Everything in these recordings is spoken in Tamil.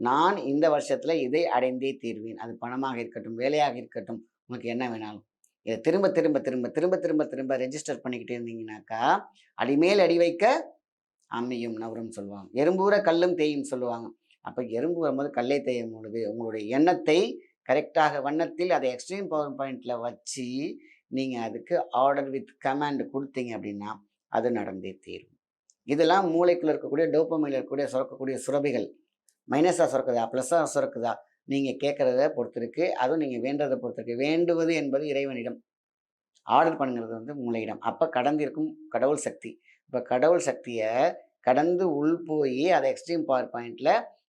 நான் இந்த வருஷத்துல இதை அடைந்தே தீர்வேன். அது பணமாக இருக்கட்டும், வேலையாக இருக்கட்டும், உங்களுக்கு என்ன வேணாலும். இத திரும்ப, திரும்ப, திரும்ப, திரும்ப, திரும்ப, திரும்ப ரெஜிஸ்டர் பண்ணிக்கிட்டே இருந்தீங்கனாக்கா, அடிமேல் அடி வைக்க அம்மியும் நவரும் சொல்லுவாங்க. எறும்பூற கல்லும் தேயும் சொல்லுவாங்க. அப்ப எறும்பு வரும்போது கல்லே தேயும் பொழுது, உங்களுடைய எண்ணத்தை கரெக்ட்டாக வண்ணத்தில் அதை எக்ஸ்ட்ரீம் பவர் பாயிண்ட்ல வச்சு, நீங்க அதுக்கு ஆர்டர் வித் கமாண்ட் குடுத்தீங்க அப்படின்னா, அது நடந்தே தீரும். இதெல்லாம் மூளைக்குள்ள இருக்கக்கூடிய டோபமைன்ல இருக்கக்கூடிய சுரக்கக்கூடிய சுரபிகள். மைனஸா சுரக்குதா? பிளஸ்ஸா சுரக்குதா? நீங்க கேட்கிறத பொறுத்து இருக்கு. அதுவும் நீங்க வேண்டுறத பொறுத்து இருக்கு. வேண்டுவது என்பது இறைவனிடம். ஆர்டர் பண்ணுங்கிறது மூளையிடம். அப்ப கடந்திருக்கும் கடவுள் சக்தி. இப்ப கடவுள் சக்திய கடந்து உள் போயி அத எக்ஸ்ட்ரீம் பவர் பாயிண்ட்ல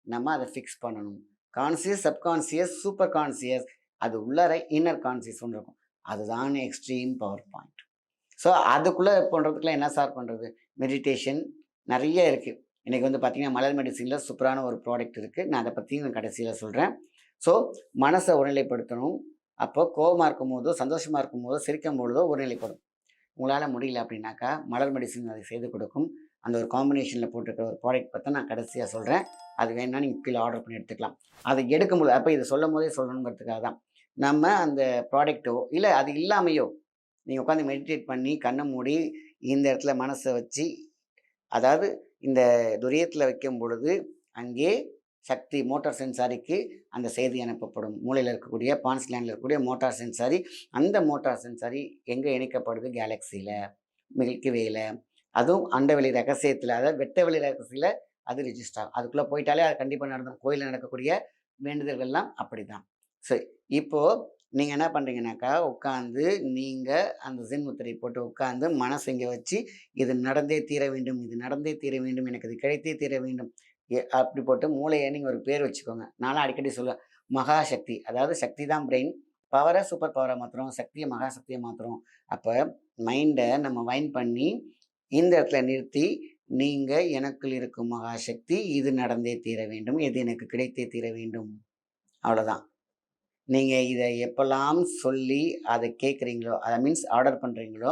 நம்ம அத ஃபிக்ஸ் பண்ணணும். கான்ஷியஸ், சப்கான்ஷியஸ், சூப்பர் கான்ஷியஸ் அது உள்ளார இன்னர் கான்ஷியஸ் ஒண்ணு இருக்கும். அதுதான் எக்ஸ்ட்ரீம் பவர் பாயிண்ட். ஸோ அதுக்குள்ள பண்றதுக்குலாம் என்ன சார் பண்றது? மெடிடேஷன் நெறைய இருக்கு. இன்னைக்கு பார்த்தீங்கன்னா, மலர் மெடிசின்ல சூப்பரான ஒரு ப்ராடக்ட் இருக்கு. நான் அத பத்தியும் நான் கடைசியில சொல்றேன். ஸோ மனச ஒருநிலைப்படுத்தணும். அப்போ கோவமா இருக்கும்போதோ, சந்தோஷமா இருக்கும்போதோ, சிரிக்கும் பொழுதோ ஒருநிலைப்படும். உங்களால முடியல அப்படின்னாக்கா, மலர் மெடிசின் அதை செய்து கொடுக்கும். அந்த ஒரு காம்பினேஷன்ல போட்டிருக்கிற ஒரு ப்ராடக்ட் பத்தி நான் கடைசியா சொல்றேன். அது வேணும்னா நீங்க கீழ ஆர்டர் பண்ணி எடுத்துக்கலாம். அத எடுக்கும்போது அப்ப இத சொல்லும்போதே சொல்லணுங்கிறதுக்காக தான். நம்ம அந்த ப்ராடக்ட்டோ, இல்ல அது இல்லாமயோ, நீங்க உட்கார்ந்து மெடிடேட் பண்ணி, கண்ண மூடி, இந்த இடத்துல மனச வச்சு, அதாவது இந்த துரியத்துல வைக்கும் பொழுது, அங்கே சக்தி மோட்டார் சென்சாரிக்கு அந்த செய்தி அனுப்பப்படும். மூளையில இருக்கக்கூடிய பான்ஸ் கிளாண்ட்ல இருக்கக்கூடிய மோட்டார் சென்சாரி, அந்த மோட்டார் சென்சாரி எங்க இணைக்கப்படுது? கேலக்ஸில, மில்கி வேல, அதுவும் அண்டவெளி ரகசியத்துல, அதாவது வெட்ட வெளி ரகசியத்துல அது ரிஜிஸ்டர் ஆகும். அதுக்குள்ள போயிட்டாலே அது கண்டிப்பா நடந்துரும். கோயில்ல நடக்கக்கூடிய வேண்டுதல்கள்லாம் அப்படிதான். சரி, இப்போ நீங்க என்ன பண்றீங்கன்னாக்கா, உட்கார்ந்து நீங்க அந்த ஜென் முத்திரை போட்டு உட்கார்ந்து மனச இங்க வச்சு, இது நடந்தே தீர வேண்டும், இது நடந்தே தீர வேண்டும், எனக்கு இது கிடைத்தே தீர வேண்டும். அப்படி போட்டு மூளைய நீங்க ஒரு பேர் வச்சுக்கோங்க. நான்லாம் அடிக்கடி சொல்லுவேன். மகாசக்தி. அதாவது சக்தி தான் பிரெயின். பவர சூப்பர் பவரா மாத்துறோம். சக்திய மகாசக்தியா மாத்துறோம். அப்ப மைண்ட நம்ம வைண்ட் பண்ணி, இந்த இடத்துல நிறுத்தி, நீங்க எனக்குள் இருக்கும் மகாசக்தி, இது நடந்தே தீர வேண்டும். இது எனக்கு கிடைத்தே தீர வேண்டும். அவ்வளோதான். நீங்க இத எப்பலாம் சொல்லி அத கேட்கிறீங்களோ, மீன்ஸ் ஆர்டர் பண்றீங்களோ,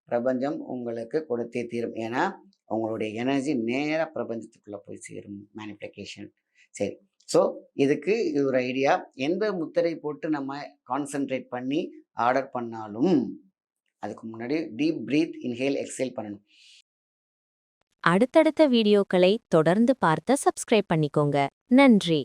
பிரபஞ்சம் உங்களுக்கு கொடுத்தே தீரும். ஏன்னா, உங்களுடைய எனர்ஜி நேரா பிரபஞ்சத்துக்குள்ள போய் சேரும். மேனிஃபெஸ்டேஷன். சரி. ஸோ, இதுக்கு இது ஒரு ஐடியா. எந்த முத்திரை போட்டு நம்ம கான்சன்ட்ரேட் பண்ணி ஆர்டர் பண்ணாலும், அதுக்கு முன்னாடி டீப் பிரீத், இன்ஹேல், எக்ஸ்ஹேல் பண்ணணும். அடுத்தடுத்த வீடியோக்களை தொடர்ந்து பார்க்க சப்ஸ்கிரைப் பண்ணிக்கோங்க. நன்றி.